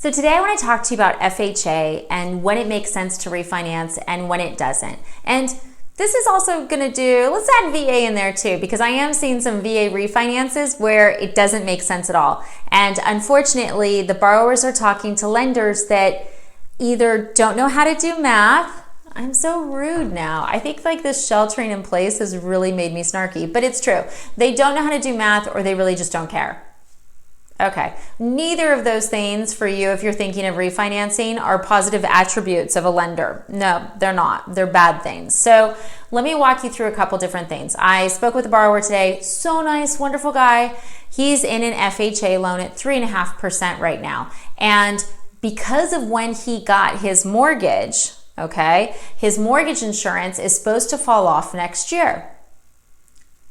So today I want to talk to you about FHA and when it makes sense to refinance and when it doesn't. And this is also going to let's add VA in there too, because I am seeing some VA refinances where it doesn't make sense at all. And unfortunately, the borrowers are talking to lenders that either don't know how to do math. I'm so rude now. I think like this sheltering in place has really made me snarky, but it's true. They don't know how to do math or they really just don't care. Okay, neither of those things for you if you're thinking of refinancing are positive attributes of a lender. No, they're not. They're bad things. So let me walk you through a couple different things. I spoke with a borrower today. So nice, wonderful guy. He's in an FHA loan at 3.5% right now. And because of when he got his mortgage, okay, his mortgage insurance is supposed to fall off next year.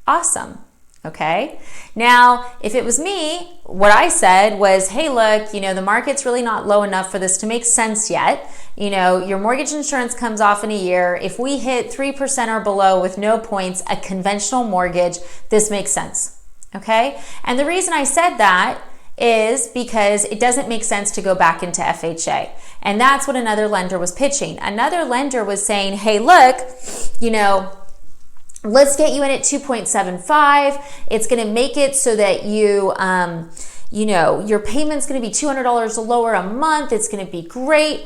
Awesome. Okay. Now, if it was me, what I said was, hey, look, the market's really not low enough for this to make sense yet. Your mortgage insurance comes off in a year. If we hit 3% or below with no points, a conventional mortgage, this makes sense. Okay. And the reason I said that is because it doesn't make sense to go back into FHA. And that's what another lender was pitching. Another lender was saying, hey, look, let's get you in at 2.75. It's going to make it so that your payment's going to be $200 lower a month. It's going to be great.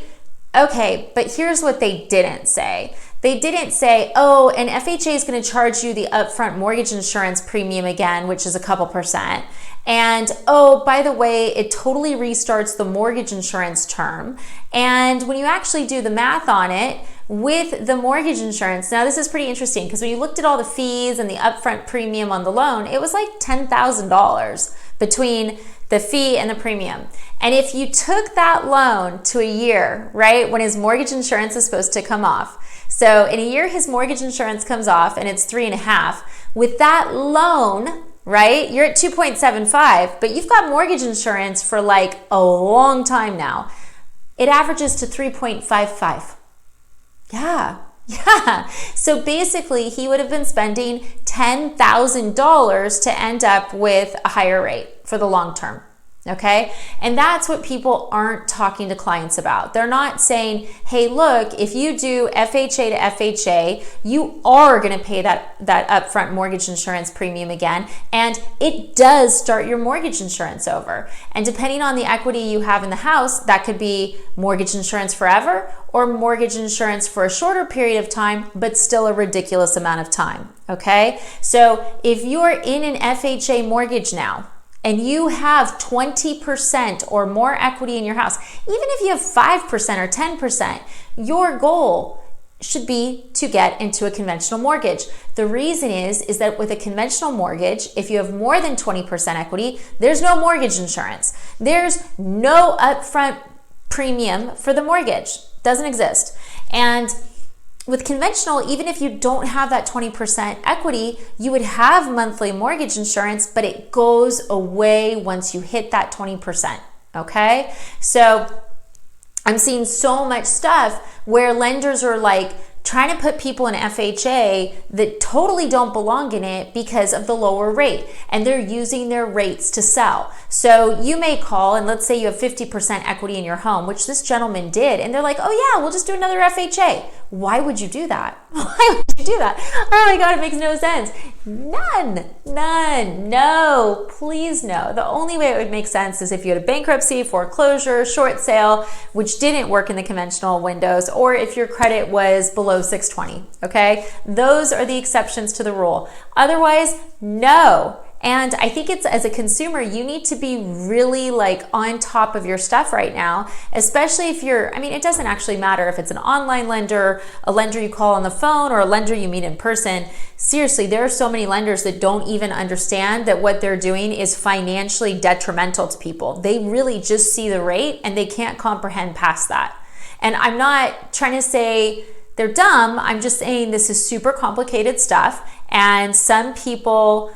Okay, but here's what they didn't say. They didn't say, oh, and FHA is going to charge you the upfront mortgage insurance premium again, which is a couple percent. And oh, by the way, it totally restarts the mortgage insurance term. And when you actually do the math on it, with the mortgage insurance, now this is pretty interesting because when you looked at all the fees and the upfront premium on the loan, it was like $10,000 between the fee and the premium. And if you took that loan to a year, right, when his mortgage insurance is supposed to come off, so in a year his mortgage insurance comes off and it's 3.5, with that loan, right, you're at 2.75, but you've got mortgage insurance for like a long time now. It averages to 3.55. Yeah. So basically, he would have been spending $10,000 to end up with a higher rate for the long term. Okay. And that's what people aren't talking to clients about. They're not saying, hey, look, if you do FHA to FHA, you are going to pay that upfront mortgage insurance premium again. And it does start your mortgage insurance over. And depending on the equity you have in the house, that could be mortgage insurance forever or mortgage insurance for a shorter period of time, but still a ridiculous amount of time. Okay. So if you're in an FHA mortgage now, and you have 20% or more equity in your house, even if you have 5% or 10%, your goal should be to get into a conventional mortgage. The reason is that with a conventional mortgage, if you have more than 20% equity, there's no mortgage insurance. There's no upfront premium for the mortgage. Doesn't exist. And with conventional, even if you don't have that 20% equity, you would have monthly mortgage insurance, but it goes away once you hit that 20%. Okay? So I'm seeing so much stuff where lenders are like trying to put people in FHA that totally don't belong in it because of the lower rate, and they're using their rates to sell. So you may call, and let's say you have 50% equity in your home, which this gentleman did, and they're like, oh yeah, we'll just do another FHA. Why would you do that? Why would you do that? Oh my God, it makes no sense. None, no, please no. The only way it would make sense is if you had a bankruptcy, foreclosure, short sale, which didn't work in the conventional windows, or if your credit was below 620, okay? Those are the exceptions to the rule. Otherwise, no. And I think it's, as a consumer, you need to be really like on top of your stuff right now, especially if it doesn't actually matter if it's an online lender, a lender you call on the phone, or a lender you meet in person. Seriously, there are so many lenders that don't even understand that what they're doing is financially detrimental to people. They really just see the rate and they can't comprehend past that. And I'm not trying to say they're dumb. I'm just saying this is super complicated stuff, and some people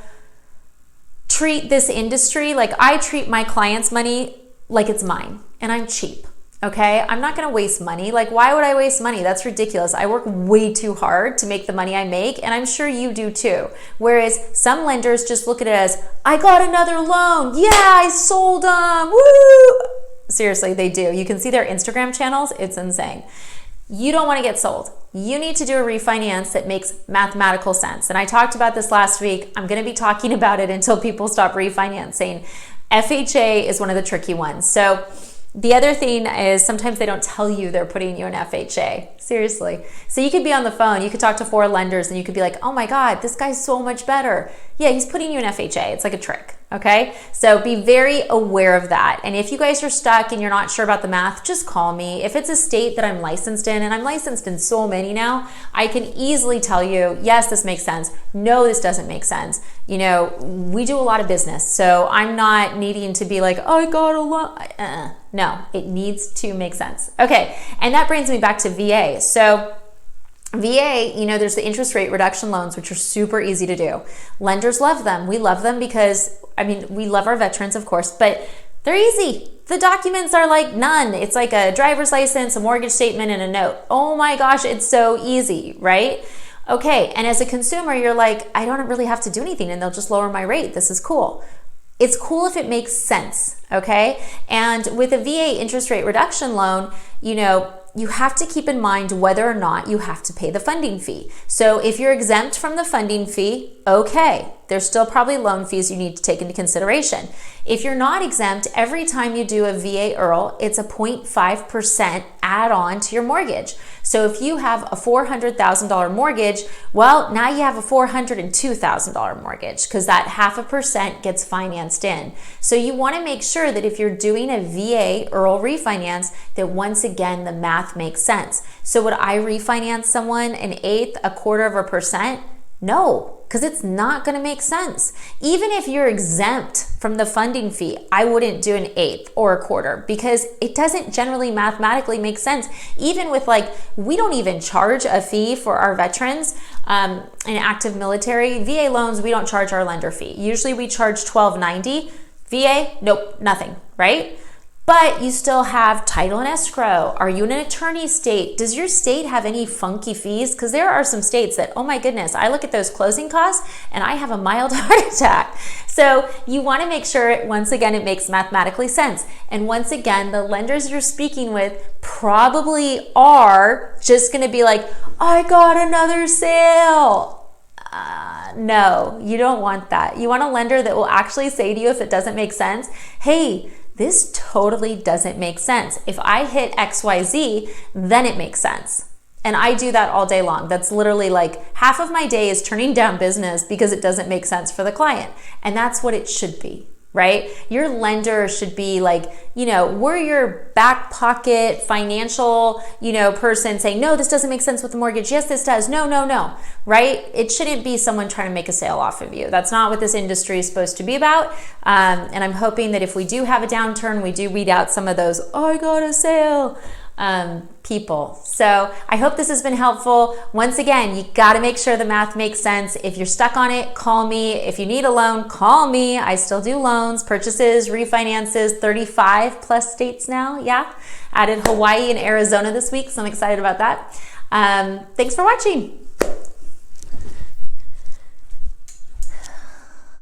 treat this industry like I treat my clients' money like it's mine, and I'm cheap. Okay, I'm not going to waste money. Like, why would I waste money? That's ridiculous. I work way too hard to make the money I make, and I'm sure you do too. Whereas some lenders just look at it as, I got another loan. Yeah, I sold them. Woo! Seriously, they do. You can see their Instagram channels. It's insane. You don't want to get sold. You need to do a refinance that makes mathematical sense. And I talked about this last week. I'm going to be talking about it until people stop refinancing. FHA is one of the tricky ones. So the other thing is sometimes they don't tell you they're putting you in FHA. Seriously. So you could be on the phone, you could talk to 4 lenders and you could be like, oh my God, this guy's so much better. Yeah, he's putting you in FHA. It's like a trick. Okay. So be very aware of that. And if you guys are stuck and you're not sure about the math, just call me. If it's a state that I'm licensed in, and I'm licensed in so many now, I can easily tell you, yes, this makes sense. No, this doesn't make sense. You know, we do a lot of business. So I'm not needing to be like, oh, I got a lot. No, it needs to make sense. Okay. And that brings me back to VA. So VA, you know, there's the interest rate reduction loans, which are super easy to do. Lenders love them. We love them because, I mean, we love our veterans, of course, but they're easy. The documents are like none. It's like a driver's license, a mortgage statement, and a note. Oh my gosh, it's so easy, right? Okay, and as a consumer, you're like, I don't really have to do anything and they'll just lower my rate. This is cool. It's cool if it makes sense, okay? And with a VA interest rate reduction loan, you know, you have to keep in mind whether or not you have to pay the funding fee. So if you're exempt from the funding fee, okay, there's still probably loan fees you need to take into consideration. If you're not exempt, every time you do a VA IRRRL, it's a 0.5% add-on to your mortgage. So if you have a $400,000 mortgage, well, now you have a $402,000 mortgage because that 0.5% gets financed in. So you want to make sure that if you're doing a VA IRRRL refinance, that once again, the math makes sense. So would I refinance someone 1/8, 1/4%? No, because it's not going to make sense. Even if you're exempt from the funding fee, I wouldn't do 1/8 or 1/4 because it doesn't generally mathematically make sense. Even with like, we don't even charge a fee for our veterans in active military. VA loans, we don't charge our lender fee. Usually we charge $12.90. VA, nope, nothing, right? But you still have title and escrow. Are you in an attorney state? Does your state have any funky fees? Because there are some states that, oh my goodness, I look at those closing costs and I have a mild heart attack. So you want to make sure, once again, it makes mathematically sense. And once again, the lenders you're speaking with probably are just going to be like, I got another sale. No, you don't want that. You want a lender that will actually say to you if it doesn't make sense, hey, this totally doesn't make sense. If I hit XYZ, then it makes sense. And I do that all day long. That's literally like half of my day is turning down business because it doesn't make sense for the client. And that's what it should be, right? Your lender should be like, you know, we're your back pocket financial, you know, person saying, no, this doesn't make sense with the mortgage. Yes, this does. No, no, no, right? It shouldn't be someone trying to make a sale off of you. That's not what this industry is supposed to be about. And I'm hoping that if we do have a downturn, we do weed out some of those, oh, I got a sale people. So I hope this has been helpful. Once again, you got to make sure the math makes sense. If you're stuck on it, call me. If you need a loan, call me. I still do loans, purchases, refinances, 35 plus states now. Yeah. Added Hawaii and Arizona this week, so I'm excited about that. Thanks for watching.